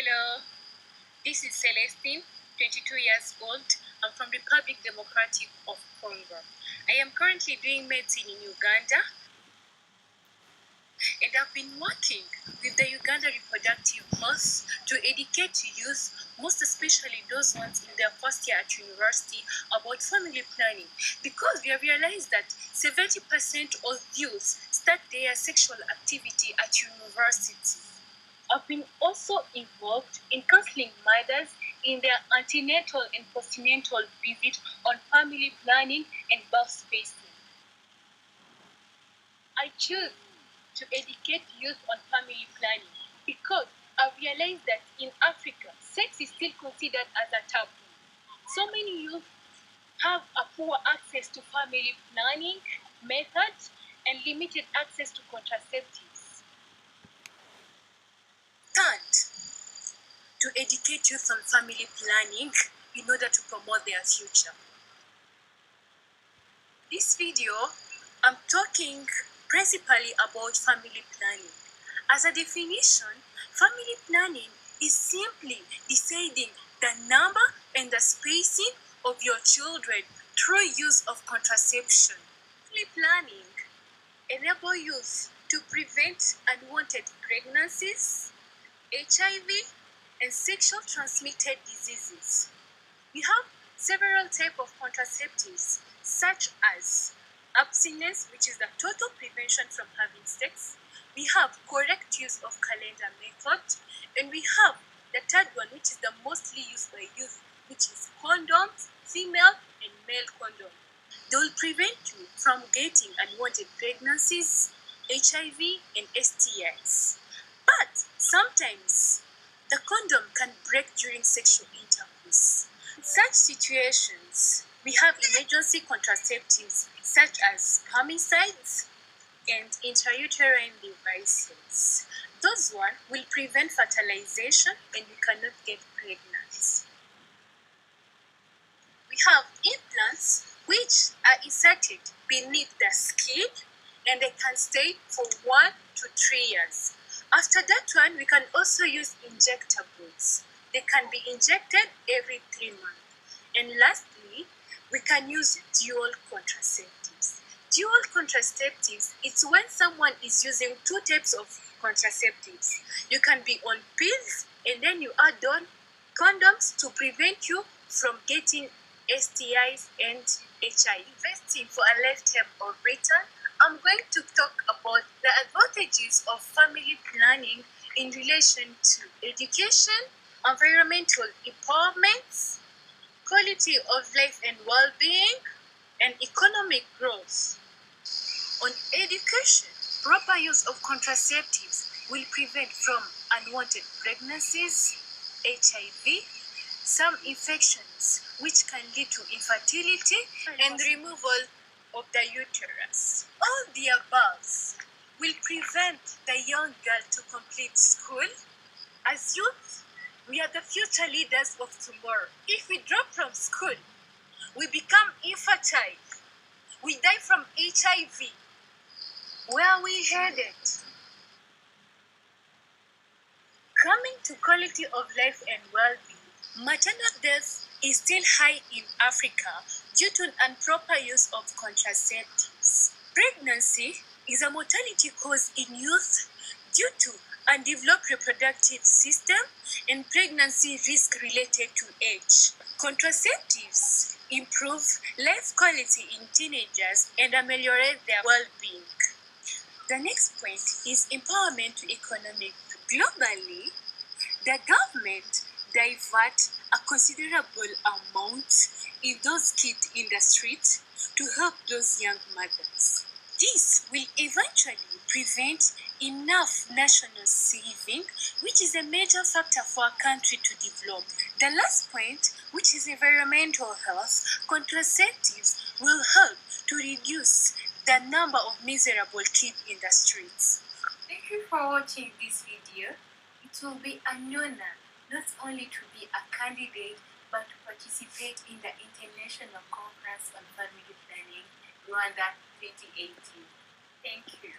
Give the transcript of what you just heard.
Hello, this is Celestine, 22 years old. I'm from Republic Democratic of Congo. I am currently doing medicine in Uganda, and I've been working with the Uganda Reproductive Health to educate youth, most especially those ones in their first year at university, about family planning, because we have realized that 70% of youth start their sexual activity at university. I've been also involved in counseling mothers in their antenatal and postnatal visit on family planning and birth spacing. I choose to educate youth on family planning because I realized that in Africa, sex is still considered as a taboo. So many youth have a poor access to family planning methods and limited access to contraceptives. Third, to educate youth on family planning in order to promote their future. This video, I'm talking principally about family planning. As a definition, family planning is simply deciding the number and the spacing of your children through use of contraception. Family planning enables youth to prevent unwanted pregnancies, HIV, and sexual transmitted diseases. We have several types of contraceptives, such as abstinence, which is the total prevention from having sex. We have correct use of calendar method, and we have the third one, which is the mostly used by youth, which is condoms, female and male condom. They will prevent you from getting unwanted pregnancies, HIV, and STIs. But sometimes the condom can break during sexual intercourse. In such situations, we have emergency contraceptives such as spermicides and intrauterine devices. Those ones will prevent fertilization and you cannot get pregnant. We have implants which are inserted beneath the skin and they can stay for 1 to 3 years. After that one, we can also use injectables. They can be injected every 3 months. And lastly, we can use dual contraceptives. Dual contraceptives, it's when someone is using 2 types of contraceptives. You can be on pills and then you add on condoms to prevent you from getting STIs and HIV. Investing for a lifetime of return, I'm going to talk about the advantages of family planning in relation to education, environmental empowerment, quality of life and well-being, and economic growth. On education, proper use of contraceptives will prevent from unwanted pregnancies, HIV, some infections which can lead to infertility, and removal of the uterus. All the above will prevent the young girl to complete school. As youth, we are the future leaders of tomorrow. If we drop from school, we become infertile. We die from HIV. Where are we headed? Coming to quality of life and well-being, maternal death is still high in Africa due to improper use of contraceptives. Pregnancy is a mortality cause in youth due to undeveloped reproductive system and pregnancy risk related to age. Contraceptives improve life quality in teenagers and ameliorate their well-being. The next point is empowerment to economic. Globally, the government divert a considerable amount in those kids in the street to help those young mothers. This will eventually prevent enough national saving, which is a major factor for a country to develop. The last point, which is environmental health, contraceptives will help to reduce the number of miserable kids in the streets. Thank you for watching this video. It will be an honor not only to be a candidate but to participate in the International Conference on Family Planning, Rwanda 2018. Thank you.